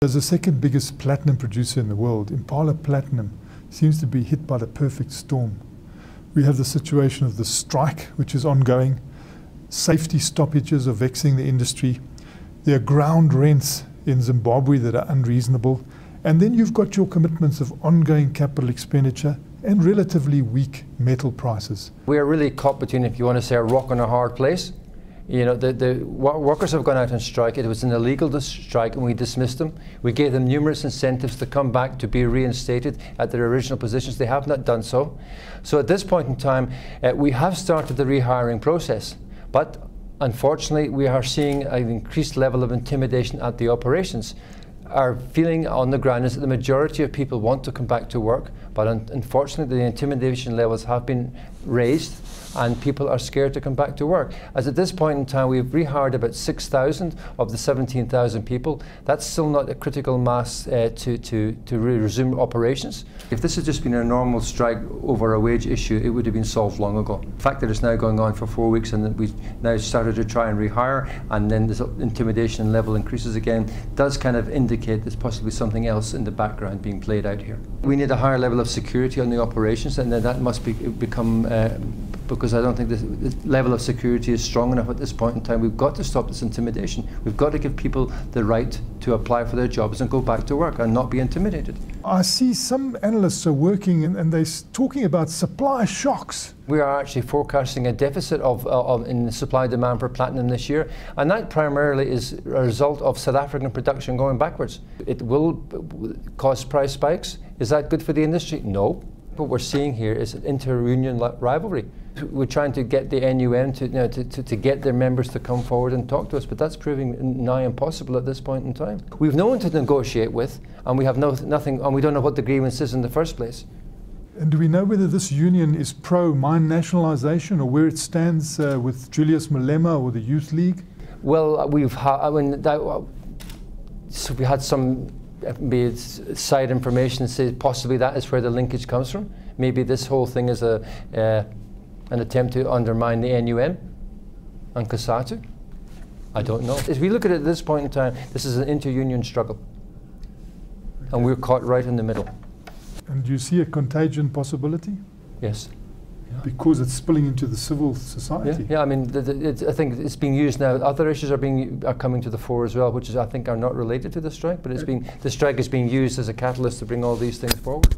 As the second biggest platinum producer in the world, Impala Platinum seems to be hit by the perfect storm. We have the situation of the strike, which is ongoing. Safety stoppages are vexing the industry. There are ground rents in Zimbabwe that are unreasonable. And then you've got your commitments of ongoing capital expenditure and relatively weak metal prices. We are really caught between, if you want to say, a rock and a hard place. You know, the workers have gone out on strike. It was an illegal strike and we dismissed them. We gave them numerous incentives to come back to be reinstated at their original positions. They have not done so. So at this point in time, we have started the rehiring process. But unfortunately, we are seeing an increased level of intimidation at the operations. Our feeling on the ground is that the majority of people want to come back to work, but unfortunately the intimidation levels have been raised and people are scared to come back to work. As at this point in time, we've rehired about 6,000 of the 17,000 people. That's still not a critical mass to resume operations. If this had just been a normal strike over a wage issue, it would have been solved long ago. The fact that it's now going on for 4 weeks and that we've now started to try and rehire and then this intimidation level increases again does kind of indicate there's possibly something else in the background being played out here. We need a higher level of security on the operations, and then that must become because I don't think the level of security is strong enough at this point in time. We've got to stop this intimidation. We've got to give people the right to apply for their jobs and go back to work and not be intimidated. I see some analysts are working and they're talking about supply shocks. We are actually forecasting a deficit in the supply demand for platinum this year, and that primarily is a result of South African production going backwards. It will cause price spikes. Is that good for the industry? No. What we're seeing here is an inter-union rivalry. We're trying to get the NUM to get their members to come forward and talk to us, but that's proving nigh impossible at this point in time. We've no one to negotiate with, and we have nothing, and we don't know what the grievance is in the first place. And do we know whether this union is pro-mine nationalisation or where it stands with Julius Malema or the Youth League? Well, we had some side information that says possibly that is where the linkage comes from. Maybe this whole thing is an attempt to undermine the NUM and COSATU. I don't know. As we look at it at this point in time, this is an inter-union struggle. And we're caught right in the middle. And do you see a contagion possibility? Yes. Because it's spilling into the civil society. Yeah, I mean, I think it's being used now. Other issues are coming to the fore as well, which I think are not related to the strike, but the strike is being used as a catalyst to bring all these things forward.